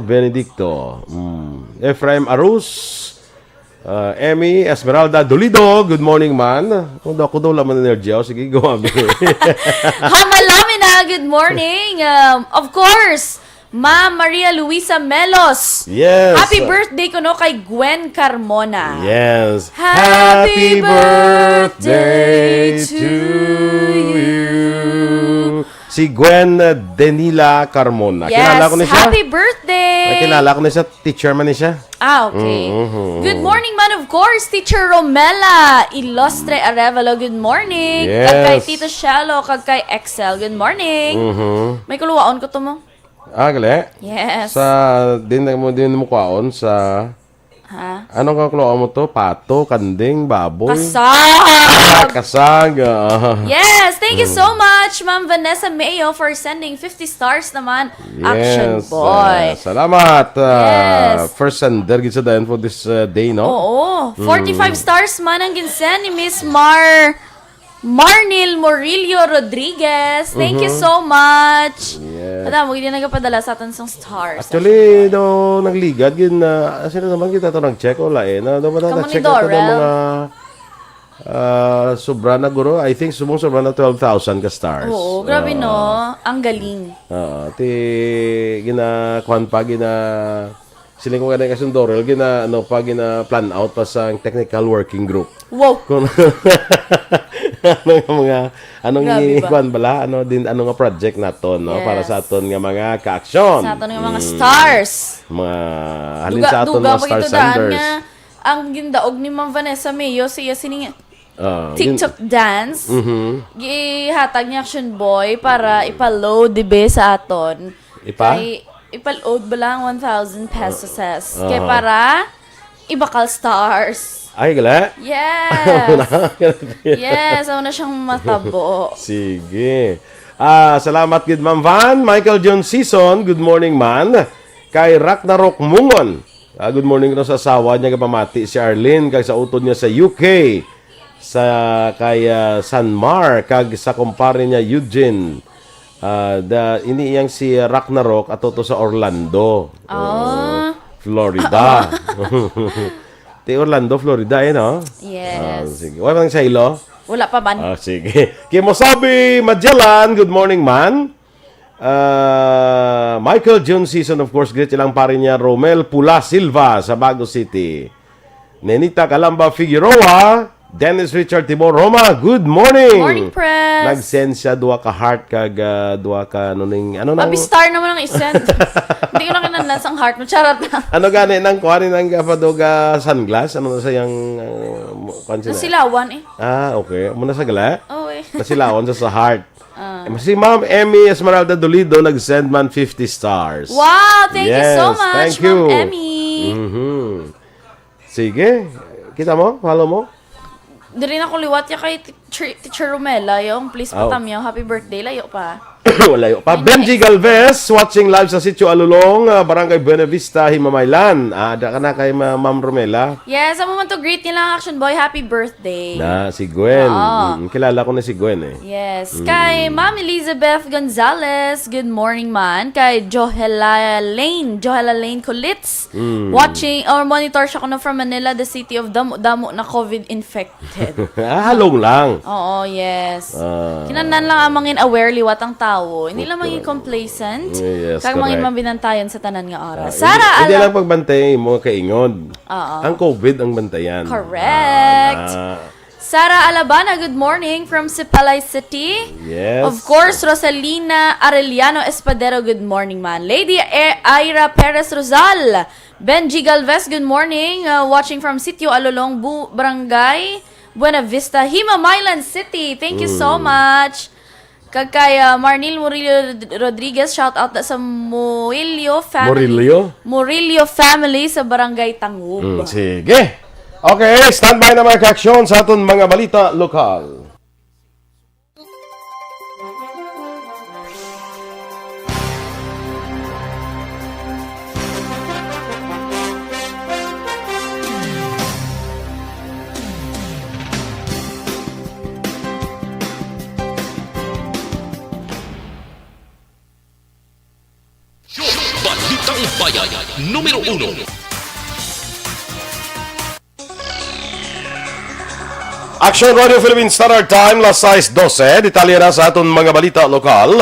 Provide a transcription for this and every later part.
Benedicto. Efraim Arus. Emmy Esmeralda Dolido. Good morning, man. Kung ako daw laman energy ako, sige, gawabi. Hamalamina, good morning. Of course, Ma'am Maria Luisa Melos. Yes. Happy birthday ko no kay Gwen Carmona. Yes. Happy birthday to you. Si Gwen Denila Carmona. Yes, Kilala ko na siya. happy birthday. Kilala ko na siya. Teacher man ni siya. Okay. Good morning, man, of course. Teacher Romela Ilostre Arevalo, good morning. Yes. Kag kay Tito Shalo, kag kay Excel, good morning. May kuluwaon ko to mo. Gali? Yes. Sa, din mo kwaon sa, anong kakuloan mo to? Pato, kanding, baboy? Kasag! Kasag. Yes, thank you so much, Ma'am Vanessa Mayo, for sending 50 stars naman. Action Boy. Salamat. Yes. First sender, gitsa dayan for this day, no? Oo. 45 stars man ang ginsen ni Miss Marnil Morillo Rodriguez. Thank you so much. Yes. Madam, huwag din nagpadala sa atin ng stars. Actually, daw nagligad, sino naman kita ito nag-check o lain? Daw ba Kamu ni na-check ito ng Dorel? mga sobra na guro? I think sobra na 12,000 ka stars. Oo, grabe no. Ang galing. Gina-kwan pa, siling ko ganun kasi Dorel, plan out pa sa technical working group. Wow. Kung anong ikuan bala, ano nga project na to, no? Yes. Para sa aton nga mga ka-aksyon. Sa aton nga mga stars. Mga halin sa aton mga star senders. Nga, ang gindaog ni Ma'am Vanessa Mayo, siya sining TikTok dance. Gihatag niya Action Boy para ipaload, dibe, sa aton. Ipaload ba lang 1,000 pesos. Kaya para ibakal stars. Ay, gala? Yes. Yes, ako na siyang matabo. Sige. Salamat gid Ma'am Van. Michael John Season, good morning man. Kay Ragnarok Mungon. Good morning no sa asawa niya kapamati si Arlene kag sa utod niya sa UK. Kay Sanmar kag sa kumpare niya Eugene. Ini iyang si Ragnarok ato to sa Orlando. Florida. Orlando, Florida, no? Yes. Sige. Wala bang sa ilo? Wala pa man. Sige. Kimosabi Magellan, good morning, man. Michael June Season, of course, great ilang pare niya, Romel Pula Silva sa Bago City. Nenita Calamba Figueroa, Dennis Richard Tibor Roma, good morning. Morning, press. Nag-send siya dua ka heart kag dua ka ano Abi-star naman ang isend. Hindi ko na kinanlan sang heart mo. Charot na. ano gani nang kuhanin ng kapadoga sunglass? Ano na sayang Nasilawan eh. Okay. Muna sa gala? Oo eh. Nasilawan sa heart. Si Ma'am Emmy Esmeralda Dolido nag-send man 50 stars. Wow! Thank you so Yes, much, thank you. Ma'am Emmy. Sige. Kita mo? Follow mo? Di rin ako liwat ya kay Teacher Romela. Yung please patamyaw. Happy birthday. Layo pa. Wala pa. Benji Galvez, watching live sa Sitio Alulong, Barangay Buena Vista, Himamaylan. Da ka na kay Ma'am Romela. Yes, ang moment to greet nila Action Boy. Happy birthday. Si Gwen. Kilala ko na si Gwen eh. Yes. Kay Ma'am Elizabeth Gonzalez, good morning man. Kay Johela Lane Kulitz, watching or monitor siya kuno from Manila, the city of damo na COVID infected. Halong lang. Oo, yes. Kinanan lang amangin aware liwat ang tao. Hindi lang maging complacent. Yes, Kag correct. maging mabinantayan sa tanan nga oras. Hindi lang pagbantay mo kaingod. Oo. Ang COVID ang bantayan. Correct. Sara Alabana, good morning from Sipalay City. Yes. Of course, Rosalina Arellano Espadero, good morning man. Lady Ira Perez Rosal. Benji Galvez, good morning. Watching from Sitio Alolong, Barangay Buena Vista, Himamaylan City. Thank you so much. Kay Marnil Murillo Rodriguez, shout out sa Murillo family. Murillo family sa Barangay Tangub. Sige. Okay, standby na mga ka-aksyon sa aton mga balita lokal. Balitang Bayan. Numero 1. Aksyon Radio Philippine Standard Time, las 6:12. Detalye na sa aton mga balita lokal.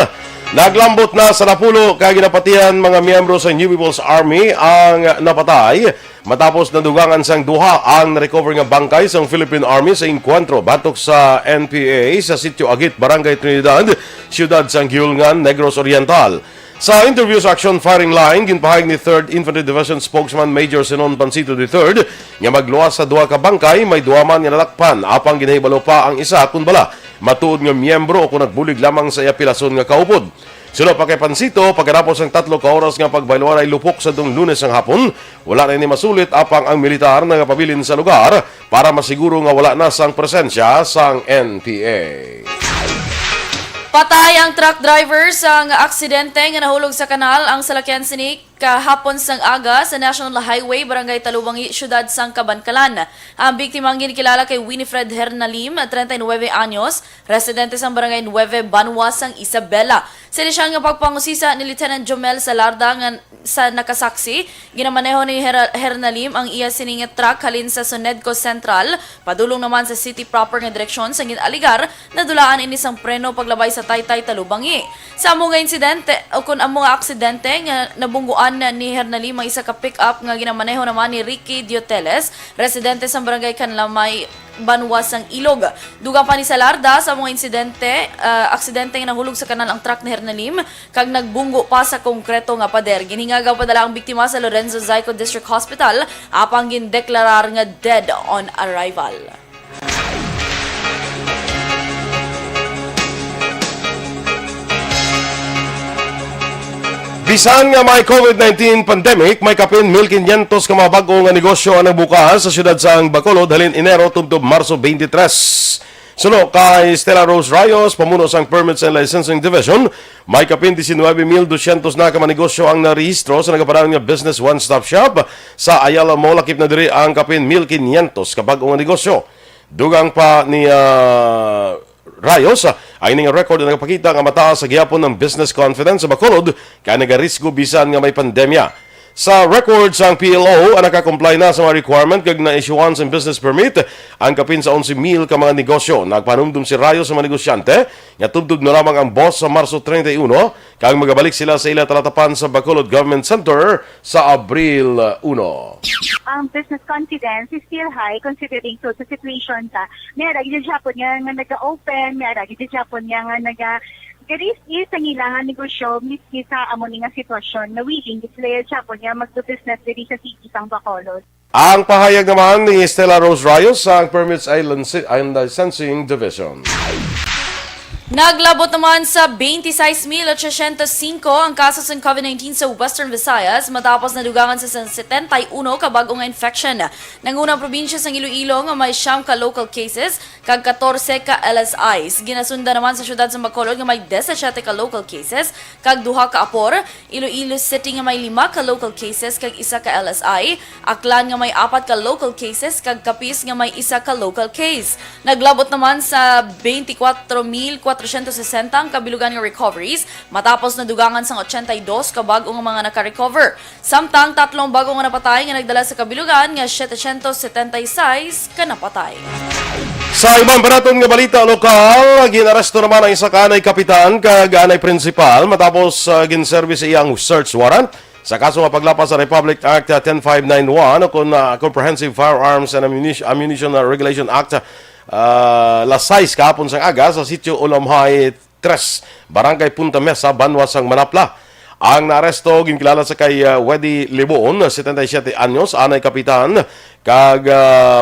Naglambot na sa napulo kay ginapatihan mga miyembro sa New People's Army ang napatay matapos nadugangan sang duha ang recover nga bangkay sa Philippine Army sa inkwentro batok sa NPA sa Sitio Agit, Barangay Trinidad, Siyudad sang Giulngan, Negros Oriental. Sa interview sa Aksyon Firing Line, ginpahayag ni 3rd Infantry Division spokesman Major Sinon Pancito III nga magluwas sa duha ka bangkay, may duha man nga nalakpan apang ginahibalo pa ang isa kun bala matuod nga miyembro o kung nagbulig lamang sa iapilason nga kaupod. Sino pa kay Pancito, pagkatapos ng 3 ka oras nga pagbayloan ay lupok sa dung Lunes ng hapon, wala na ni masulit apang ang militar na pabilin sa lugar para masiguro nga wala na sang presensya sang NPA. Patay ang truck driver sa aksidente nga nahulog sa kanal ang salakyan sini kahapon sang aga sa National Highway, Barangay Talubangi, Siyudad sang Kabankalan. Ang biktima ang ginikilala kay Winifred Hernalim, 39 anyos, residente sang Barangay 9, Banwa sang Isabela. Sila siya nga pagpangusisa ni Lieutenant Jomel Salarda nga sa nakasaksi, ginamaneho ni Hernalim ang iya sining truck halin sa Sonedco Central, padulong naman sa city proper nga direksyon sa ginaligar na dulaan ini sang preno paglabay sa Taytay Talubangi. Sa among insidente o kun among aksidente nga nabungguan ni Hernalim ang isa ka pick-up nga ginamaneho naman ni Ricky Dioteles, residente sa Barangay Kanlamay, Banwa sang Ilog. Dugang pa ni Salarda sa mga aksidente nga nahulog sa kanal ang truck ni Hernalim kag nagbunggo pa sa konkreto nga pader. Ginhingagaw pa dala ang biktima sa Lorenzo Zyco District Hospital apang gindeklarar nga dead on arrival. Bisan nga may COVID-19 pandemic, may kapin 1,500 ka mga bago nga negosyo ang nagbukas sa siyudad sa Bacolod halin Enero tubtob Marso 23. Suno kay Stella Rose Rayos, pamuno sang Permits and Licensing Division, may kapin 19,200 na ka mga negosyo ang narehistro sa nagaparaan nga Business One-Stop Shop sa Ayala Mall. Lakip na diri ang kapin 1,500 ka bago nga negosyo. Dugang pa ni Rayos ay ning record na nagpakita nga mataas sa gihapon ng business confidence sa Bacolod kaya nagarisgo bisan nga may pandemya. Sa records ang PLO ang nakakomply na sa mga requirement kag na-issuean sa business permit ang kapin sa 11,000 ka mga negosyo. Nagpanumdum si Rayos sa mga negosyante nga tubtub na lamang ang boss sa Marso 31 kag magabalik sila sa ila talatapan sa Bacolod Government Center sa Abril 1. Ang business confidence is still high considering to the situation ta. May ragi Japon nga nag-open, may ragi Japon nga Garis is ang ilangan negosyo miski sa amon nga sitwasyon na willing sila Japon nga magdo-business diri sa city sang Bacolod. Ang pahayag naman ni Stella Rose Rayos sa Permits and Licensing Division. Naglabot naman sa 26,805 ang kasos ng COVID-19 sa Western Visayas matapos nadugangan sa 71 ka bagong infection. Nangunang probinsya sa Iloilo nga may 9 ka local cases kag 14 ka LSIs. Ginasunda naman sa syudad sa Bacolod nga may 17 ka local cases kag 2 ka apor. Iloilo City nga may 5 ka local cases kag 1 ka LSI. Aklan nga may 4 ka local cases kag Capiz nga may 1 ka local case. Naglabot naman sa 24,460 ang kabilugan ng recoveries matapos nadugangan sa 82 ka bagong mga naka-recover. Samtang 3 bagong nga napatay nga nagdala sa kabilugan nga 776 ka napatay. Sa ibang banaton nga balita lokal, ginaresto naman ang isa ka anay kapitan kag anay principal matapos ginservice iyang search warrant sa kaso nga paglapas sa Republic Act 10591 o kung Comprehensive Firearms and Ammunition Regulation Act lasay kahapon sang aga sa sitio Ulamhay 3, Barangay Punta Mesa, Banwa sang Manapla. Ang naaresto ginkilala sa kay Wedi Libon, 77 anyos, anay kapitan kag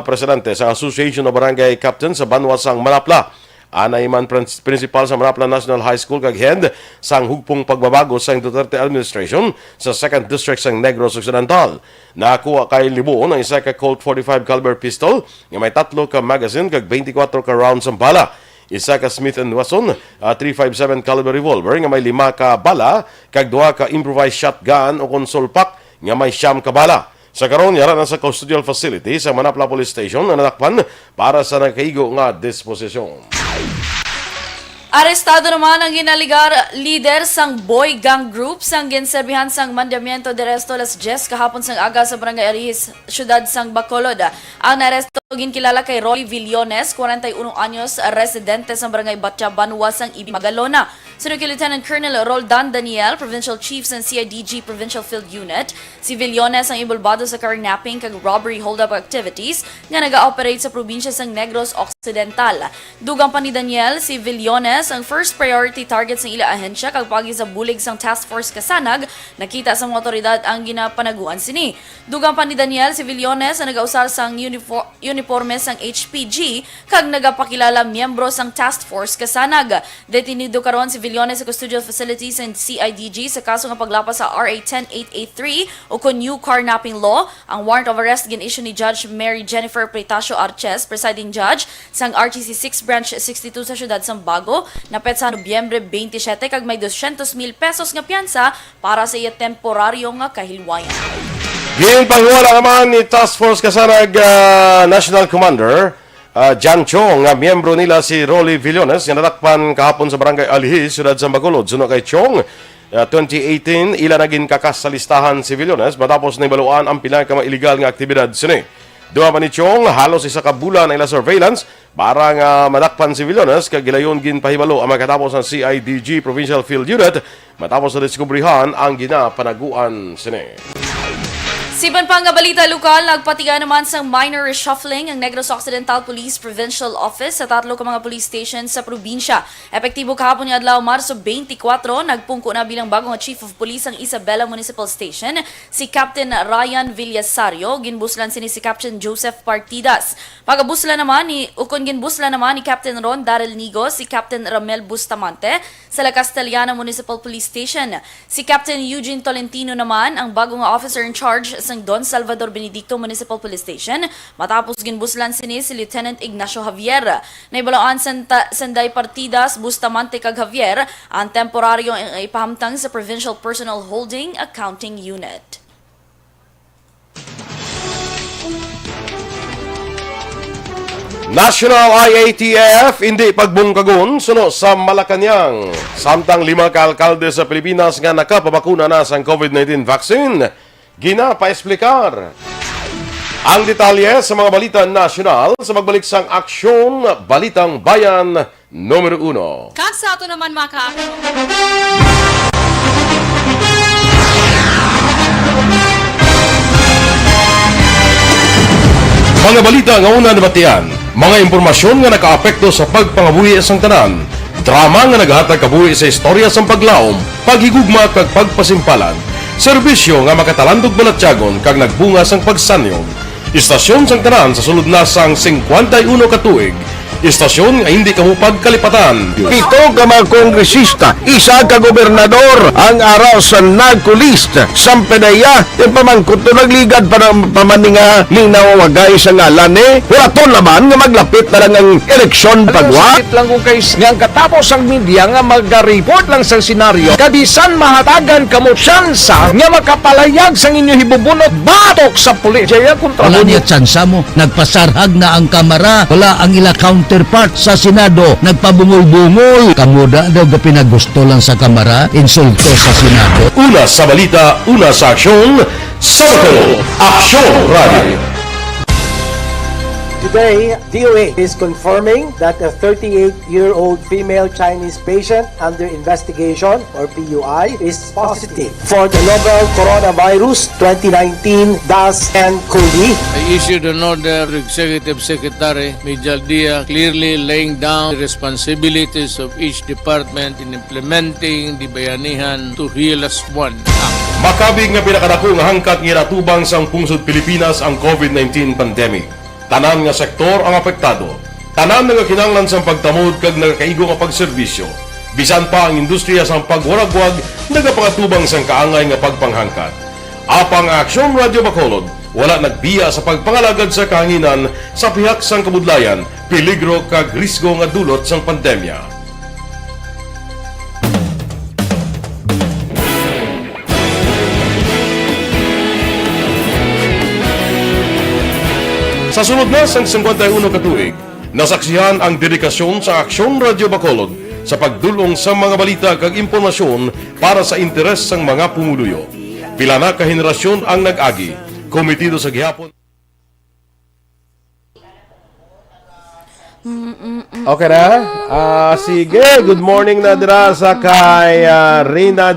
presidente sa Association of Barangay Captains sa Banwa sang Manapla. Anay man principal sa Manapla National High School kag head sang hugpong pagbabago sa Duterte administration sa 2nd District sang Negros Occidental. Nakuha kay Libon ang isa ka Colt 45 caliber pistol nga may 3 ka magazine kag 24 ka rounds ang bala. Isa ka Smith & Wesson 357 caliber revolver nga may 5 ka bala kag 2 ka improvised shotgun o console pack nga may 9 ka bala. Sa karon yara na sa custodial facility sa Manapla Police Station na nadakpan para sa nakaigo nga disposisyon. Arestado naman ang ginaligar leader sang boy gang group sang ginserbihan sang Mandamiento de Resto Las 10 kahapon sang aga sa Barangay Arihis, syudad sang Bacolod. Ang naresto ginkilala kay Rolly Villones, 41 anyos, residente sa Barangay Batya, Banwa sang Ibi Magalona. Sunod kay Lieutenant Colonel Roldan Daniel, Provincial Chief ng CIDG Provincial Field Unit. Si Villones ang involvado sa carnapping kag robbery hold-up activities nga naga-operate sa probinsya sang Negros Occidental. Dugang pa ni Daniel, si Villones ang first priority target sa ila ahensya kag pagi sa bulig sang Task Force Kasanag, nakita sa mga otoridad ang ginapanaguan sini. Dugang pa ni Daniel, si Villones ang nagausar sang uniforme sang HPG kag nagapakilala miyembro sang Task Force Kasanag. Detenido karon si Villones sa custodial facilities ng CIDG sa kaso nga paglapas sa RA 10883 o kun new carnapping law. Ang warrant of arrest gin-issue ni Judge Mary Jennifer Pretacio Arches, presiding judge sang RTC 6 Branch 62 sa syudad sang Bago, napet sa Nobyembre 27 kag may 200,000 pesos nga piyansa para sa iya temporaryo nga kahilwayan. Ginpangwala naman ni Task Force Kasanag National Commander Jan Chong, nga miyembro nila si Rolly Villones, nga natakpan kahapon sa Barangay Alihis, syudad sa Bacolod. Suno kay Chong, 2018, ila naging kakas sa listahan si Villones matapos na ibaluan ang pinaka-illegal nga aktibidad sini. Duha pa ni Chong, halos isa ka bulan na ila surveillance para nga madakpan si Villones kag gilayon ginpahibalo ang makatapos ng CIDG Provincial Field Unit matapos na diskubrihan ang ginapanaguan sini. Siban pa nga balita lokal, nagpatiga naman sang minor reshuffling ang Negros Occidental Police Provincial Office sa tatlo ka mga police stations sa probinsya. Epektibo kahapon ni adlaw Marso 24, nagpungko na bilang bagong Chief of Police ang Isabela Municipal Station, si Captain Ryan Villasario, ginbuslan sini si Captain Joseph Partidas. Pagabuslan naman ni Captain Ron Darrell Nigo, si Captain Ramel Bustamante sa La Castellana Municipal Police Station. Si Captain Eugene Tolentino naman ang bagong officer in charge sa Don Salvador Benedicto Municipal Police Station matapos ginbuslan sini si Lieutenant Ignacio Javier. Naibalaan Sanday Partidas, Bustamante kag Javier ang temporaryo ipahamtang sa Provincial Personal Holding Accounting Unit. National IATF hindi pagbungkagon suno sa Malacanang. Samtang 5 ka alkalde sa Pilipinas nga nakapabakuna na sa COVID-19 vaccine, ginapaesplikar ang detalye sa mga balita nasyonal sa magbalik sang Aksyon, Balitang Bayan, Numero 1. Kasa ito naman mga Mga balita nga una nabatian, mga impormasyon nga nakaapekto sa pagpangabuhi sang tanan, drama nga naghatag kabuhi sa istorya sang paglaom, paghigugma kag pagpasimpalan, serbisyo nga makatalandog balatyagon kag nagbunga sang pagsanyog, istasyon sang tanan sa sulod na sang 51 ka tuig, istasyon nga hindi kamupag kalipatan. Pito ka mga kongresista, isa ka gobernador ang araw sa nagkulist sa pedaya pamangkot to nagligad para pamaninga linawagay sa ngalan wala naman nga maglapit na lang ang eleksyon pagwa. Sakit lang kung kayo nga katapos ang media nga mag-report lang sa senaryo kadisan mahatagan kamo tsansa nga makapalayag sa inyo hibubunot batok sa pulis. Jaya kontra wala niya tsansa mo, nagpasarhag na ang kamara, wala ang ila counterpart sa Senado, nagpabungol-bungol. Kamuda daw pinagusto lang sa kamara, insulto sa Senado. Una sa balita, una sa aksyon, sa Aksyon Radio. Today, DOA is confirming that a 38-year-old female Chinese patient under investigation, or PUI, is positive for the novel coronavirus 2019-10-CoV. I issued an order to Executive Secretary Major Dia clearly laying down the responsibilities of each department in implementing the Bayanihan to Heal as One Act. Makabig nga pinakadako nga hangkat nga natubang sang pungsod Pilipinas ang COVID-19 pandemic. Tanan nga sektor ang apektado. Tanan nga kinahanglan sang pagtamod kag nagakaigo nga pagserbisyo. Bisan pa ang industriya sang pagwaragwag nagapakatubang sang kaangay nga pagpanghangkat. Apang Aksyon Radio Bacolod wala nagbiya sa pagpangalagad sa kahanginan sa pihak sang kabudlayan, peligro kag risgo nga dulot sang pandemya. Sa sunod na sang 51 ka tuig, nasaksihan ang dedikasyon sa Aksyon Radio Bacolod sa pagdulong sa mga balita kag impormasyon para sa interes sang mga pumuluyo. Pila na ka henerasyon ang nag-agi, komitido sa gihapon. Okay na? Sige, good morning na dira sa kay Reyna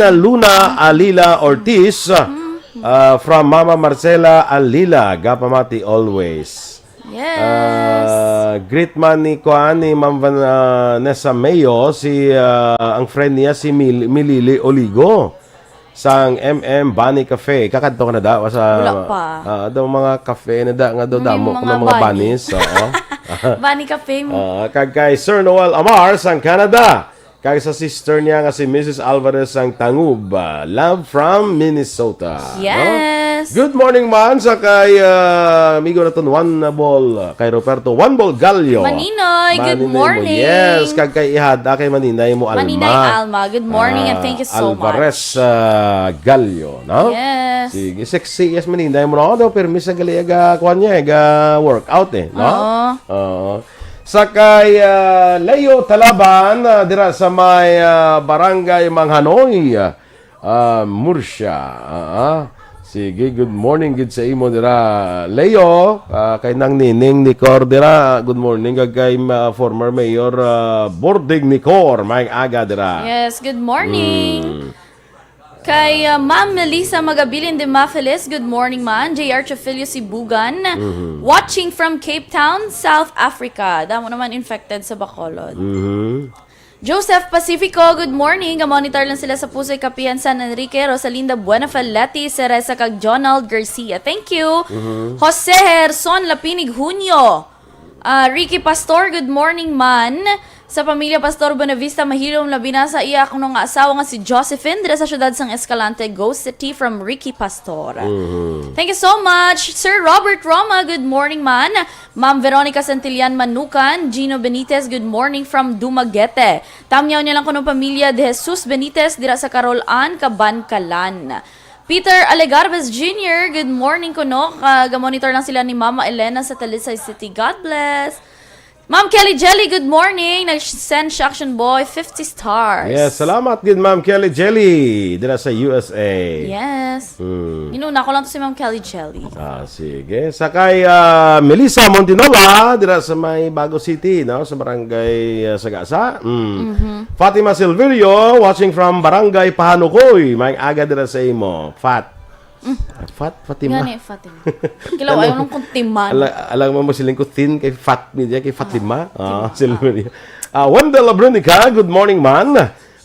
Luna Alila Ortiz from Mama Marcela Alila, Gapamati always. Yes. Great man ni Ma'am Vanessa Mayo, ang friend niya si Milili Oligo sang Bunny Cafe. Kakadto ka na daw sa Wala pa. daw mga cafe na da nga daw damo mga ng mga bunny. bunnies. Oo. Bunny Cafe mo. Kag kay Sir Noel Amar sang Canada. Kag sa sister niya nga si Mrs. Alvarez sang Tangub. Love from Minnesota. Yes. Good morning man sa kay amigo naton One Ball kay Roberto One Ball Gallo. Maninoy, good Maninay mo. morning. Yes, kag kay ihada kay Maninay mo Alma. Maninay Alma, good morning and thank you so Alvarez, much. Gallo, no? Yes. Sige, sexy yes Maninay mo no. Daw permis sa gali aga kuan niya aga workout no? Oo. Sakay Leo Talaban dira sa may barangay Manghanoy, Murcia. Sige, good morning gid sa imo dira Leo, kay nang nining ni Cor dira. Good morning kay former mayor Bording ni Cor, may aga dira. Yes, good morning. Kay Ma'am Melissa Magabilin de Mafeles, good morning man. JR Chafilio Sibugan, watching from Cape Town, South Africa. Damo naman infected sa Bacolod. Joseph Pacifico, good morning. Monitor lang sila sa Pusoy Kapihan San Enrique, Rosalinda Buenafaletti, Ceresa kag Jonald Garcia. Thank you. Jose Herson Lapinig Junio. Ricky Pastor, good morning man. Sa pamilya Pastor Bonavista, mahilom labi na sa iya akong nga asawa nga si Josephine dira sa syudad sang Escalante, Ghost City from Ricky Pastor. Thank you so much. Sir Robert Roma, good morning man. Ma'am Veronica Santillan Manukan, Gino Benitez, good morning from Dumaguete. Tamyaw niya lang kuno pamilya de Jesus Benitez dira sa Carolan, Kabankalan. Peter Alegarbes Jr., good morning kuno. Ga-monitor lang sila ni Mama Elena sa Talisay City. God bless. Ma'am Kelly Jelly, good morning. Nag-send siya Action Boy 50 stars. Yes, salamat gid Ma'am Kelly Jelly dira sa USA. Yes. Inuna ko lang to si Ma'am Kelly Jelly. Sige. Sakay Melissa Montinola dira sa may Bago City, no, sa barangay Sagasa. Fatima Silverio watching from barangay Pahanukoy. May aga dira sa imo. Fatima. Gani, Fatima. Kilaw, ayaw nung kuntiman. Alam mo siling ko thin kay kay Fatima. Silverio. Wendell Abrunica, good morning man.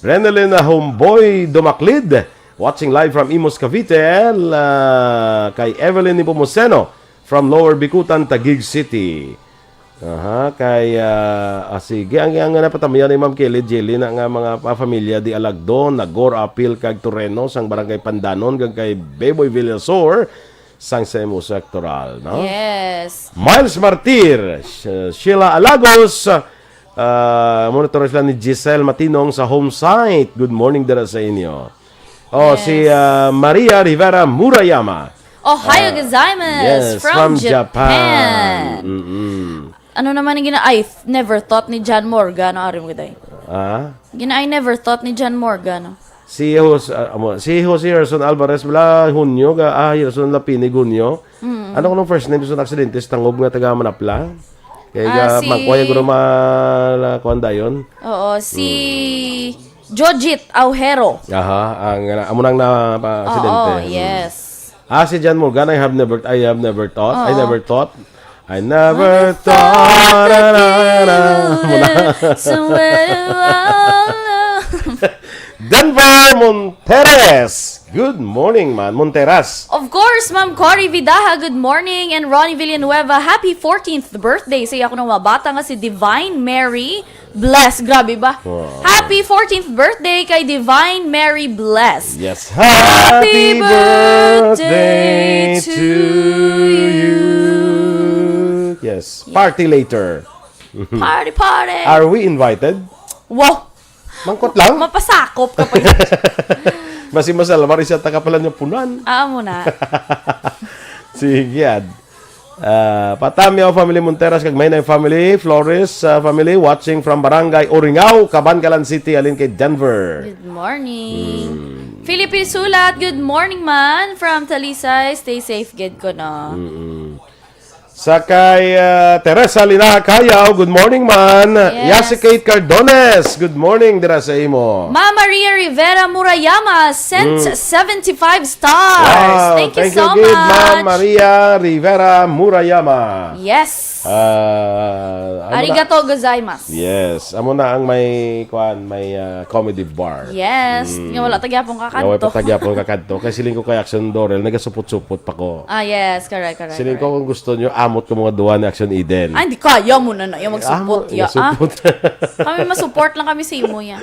Renelin Homeboy Domaclid, watching live from Imos, Cavite. Kay Evelyn Nipomuceno from Lower Bicutan, Taguig City. Sige, ang napatamayan ni Ma'am Kelly Jelly na nga mga pamilya di Alagdon, Nagor, Apil, kag Torreno, sang barangay Pandanon, kag kay Beboy Villasor, sang Semo Sectoral, no? Yes. Miles Martir, Sheila Alagos, monitor sila ni Giselle Matinong sa home site. Good morning dara sa inyo. Si Maria Rivera Murayama. Ohio gozaimasu from Japan. Ano naman yung I never thought ni John Morgan. Ano arim ko tayo? I never thought ni John Morgan. Si Jose Herson Alvarez bala Hunyo Herson Lapinig Hunyo. Ano ko nung first name sa aksidente tangob nga taga Manapla? Kaya magkuya ko kuan dayon. Oo, si Jojit Aujero. Ang amo nang na aksidente. Oo, yes. Si John Morgan, I have never thought. I never thought Denver Monteres. Good morning, man. Monteras. Of course, Ma'am Cory Vidaha, good morning. And Ronnie Villanueva, happy 14th birthday. Say ako ng mga bata nga si Divine Mary Bless. Grabe ba? Wow. Happy 14th birthday kay Divine Mary Bless. Yes. Happy birthday to you. Yes. Party later. Party. Are we invited? Wow. Mangkot lang? Mapasakop ka pa. Masal, marisya taka pala niya punan. Mo na. Sige yan. Patamyo family Monteras kag Maynay family, Flores family watching from Barangay Oringao, Cabancalan City, alin kay Denver. Good morning. Philippine Sulat, good morning man. From Talisay, stay safe, good ko no. Sa kay Teresa Lina Kayaw, good morning man. Yes. Yasi Kate Cardones, good morning dira sa imo. Ma Maria Rivera Murayama sent 75 stars. Wow, Thank you so good, much. Ma'am Maria Rivera Murayama. Yes. Amo na- Arigato gozaimasu. Yes, amo na ang may comedy bar. Yes. Nga wala tagyapong Naway kakanto. patagyapon kakadto. Kay siling ko kay Aksyon Dorel, nagasupot-supot pa ko. Yes, correct. Siling ko kung gusto nyo, amot ko mga duwa ni Aksyon Eden. Ay, hindi kaya mo na yung mag-support ya. Supot. Kami masupport lang kami sa imo ya.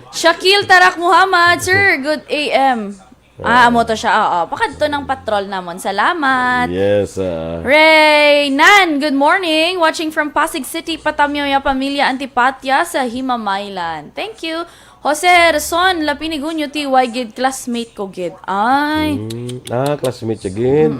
Shakil Tarak Muhammad, sir, good AM. Amo to siya. Oo. Pakadto ng patrol namon. Salamat. Yes. Ray Nan, good morning. Watching from Pasig City, Patamyo ya Pamilya Antipatya sa Himamaylan. Thank you. Jose Rason, Lapinigunyo TY gid classmate ko gid. Ay. Classmate siya gid.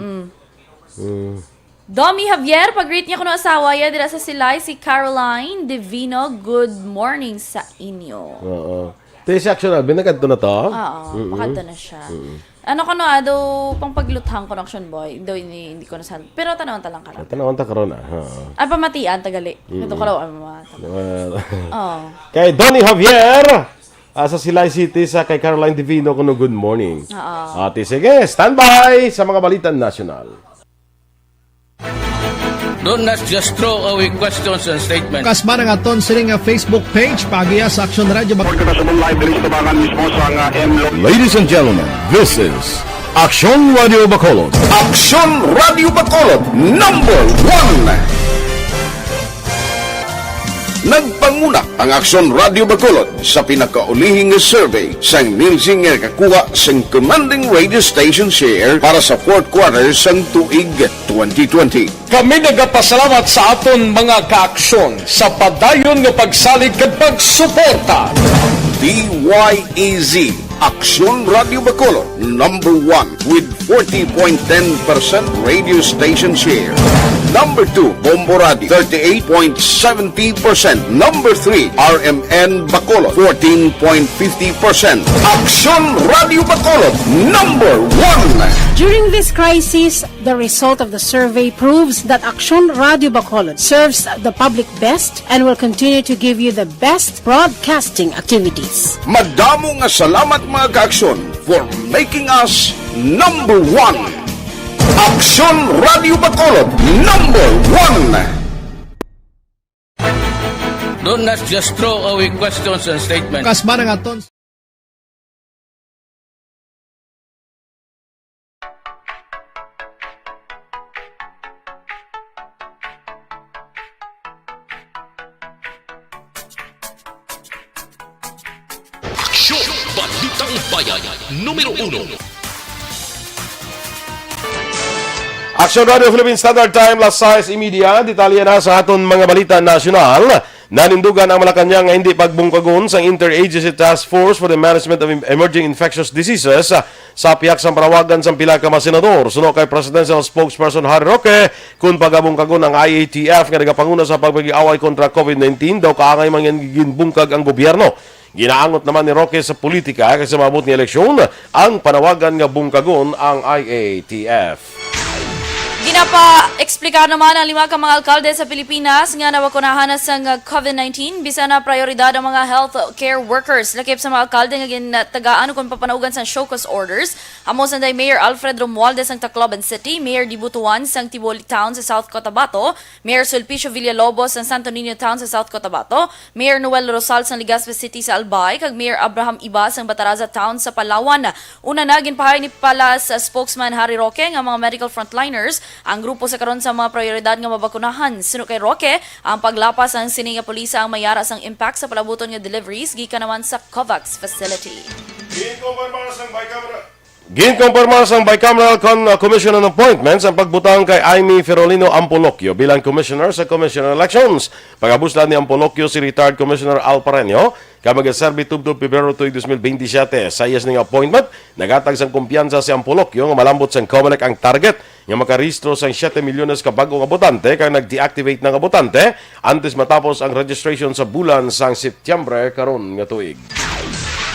Domi Javier, pag-greet niya ko ng asawa ya dira sa Silay, si Caroline Divino. Good morning sa inyo. Oo. Ito si Aksyon Alvin, nagkadto na to? Oo, pakadto na siya. Ano ko no, daw pang pagluthang connection boy, daw hindi ko na saan. Pero tanawon ta lang karon. Tanawon ta karon Ay pamatian tagali. Ito ka raw ay mamata. Oh. Kay Donnie Javier, sa Silay City, sa kay Caroline Divino, kuno good morning. Oo. Ate, sige, standby sa mga balitan nasyonal. Don't not just throw away questions and statements. Kasma ng aton sining nga Facebook page pagiya sa Aksyon Radio. Ladies and gentlemen, this is Aksyon Radio Bacolod. Aksyon Radio Bacolod, number 1. Nagpanguna ang Aksyon Radio Bacolod sa pinakaulihing survey sa Nielsen nga kakuha sa commanding radio station share para sa fourth quarter sang tuig 2020. Kami nagapasalamat sa aton mga kaaksyon sa padayon nga pagsalig ket pagsuporta. DYEZ Aksyon Radio Bacolod, number 1 with 40.10% radio station share. Number 2, Bombo Radio, 38.70%. Number 3, RMN Bacolod, 14.50%. Aksyon Radio Bacolod, number 1. During this crisis, the result of the survey proves that Aksyon Radio Bacolod serves the public best and will continue to give you the best broadcasting activities. Madamo nga salamat mga kaaksyon for making us number 1. Aksyon Radio Bacolod, number 1. Don't not just throw away questions and statements. Kasma ng aton Aksyon! Balitang Bayan, numero 1. Aksyon Radio Philippine Standard Time, last size media, detalye na sa aton mga balita nasyonal. Nanindugan ang Malacanang nga hindi pagbungkagon sa Interagency Task Force for the Management of Emerging Infectious Diseases sa piyak sa parawagan sa pila ka mga senador. Suno kay Presidential Spokesperson Harry Roque, kung pagabungkagon ang IATF nga nagapanguna sa pagpag-away kontra COVID-19, daw kaangay manginbungkag ang gobyerno. Ginaangot naman ni Roque sa politika kasi mabot ni eleksyon ang panawagan nga bungkagon ang IATF. Ginapa-explika naman ang 5 ka mga alkalde sa Pilipinas nga nawakunahan na sa COVID-19 bisa na prioridad ang mga health care workers. Lakip sa mga alkalde nga ginatagaan kung papanaugan sa show cause orders. Amo sanday Mayor Alfred Romualdez sang Tacloban City, Mayor Dibutuan sang Tiboli Town sa South Cotabato, Mayor Sulpicio Villalobos sang Santo Niño Town sa South Cotabato, Mayor Noel Rosal sang Legazpi City sa Albay, kag Mayor Abraham Iba sang Bataraza Town sa Palawan. Una na ginpahay ni Palas spokesman Harry Roque nga mga medical frontliners ang grupo sa karon sa mga prioridad nga mabakunahan. Suno kay Roque, ang paglapas ang sining nga pulisa ang mayara sang impact sa palabuton nga deliveries gikan naman sa COVAX facility. Ginkonporma sa Bicameral Commission on Appointments ang pagbutang kay Amy Ferolino Ampolocchio bilang Commissioner sa Commission on Elections. Pagabuslan ni Ampolocchio si retired Commissioner Al Pareño, kamagasarbi tubto Pebrero 2027. Sa iyas ning appointment, nagatag sang kumpiyansa si Ampolocchio nga malambot sang COMELEC ang target nga makarehistro sa 7 milyones ka bag-ong abotante kang nag-deactivate ng abotante antes matapos ang registration sa bulan sang Setyembre karon nga tuig.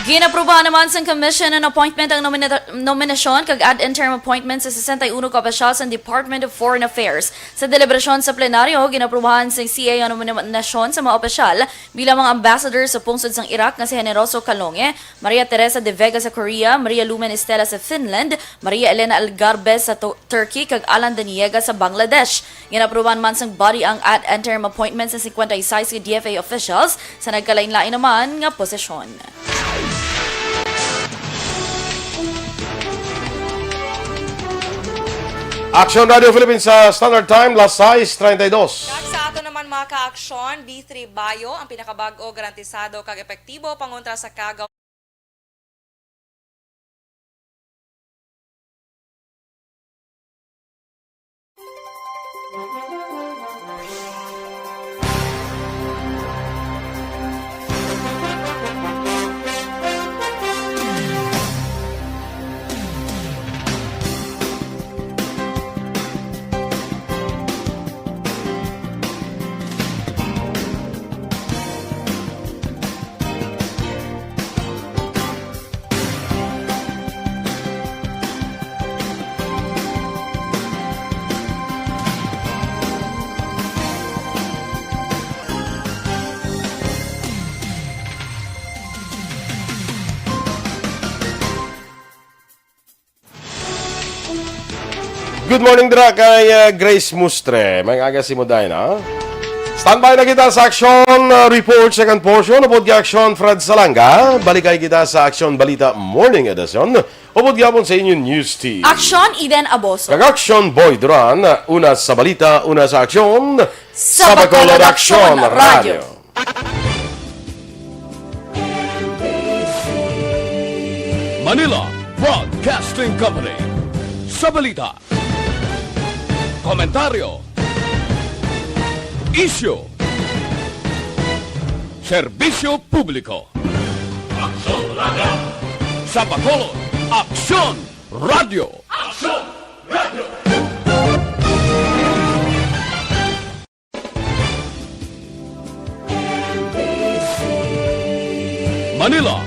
Ginaprubahan naman sa Commission ang appointment ang nominasyon kag ad interim appointment sa 61 ka opisyal sa Department of Foreign Affairs. Sa deliberasyon sa plenaryo, ginaprubahan sa CA ang nominasyon sa mga opisyal bilang mga ambassador sa pungsod sang Iraq nga si Generoso Calonge, Maria Teresa de Vega sa Korea, Maria Lumen Estela sa Finland, Maria Elena Algarbe sa Turkey kag Alan Daniega sa Bangladesh. Ginaprubahan man sang body ang ad interim appointment sa 56 ka DFA officials sa nagkalain-lain naman nga posisyon. Aksyon Radio Philippines sa Standard Time, las 6:32. Kag sa ato naman mga ka-aksyon, B3 Bio ang pinakabago garantisado kag epektibo pangontra sa kagaw. Good morning dira kay Grace Mustre. May aga si Moday na. Standby na kita sa Aksyon Report second portion. Upod ka Aksyon Fred Salanga. Balikay kita sa Aksyon Balita Morning Edition. Upod yapon sa inyong News Team. Aksyon Eden Aboso. Kag Aksyon Boy Duran. Una sa Balita, una sa Aksyon. Sa Bacolod Aksyon Radio. Manila Broadcasting Company. Sa balita, komentaryo, isyu, serbisyo publiko. Aksyon Radio. Sa Bacolod, Aksyon Radio. Aksyon Radio. Manila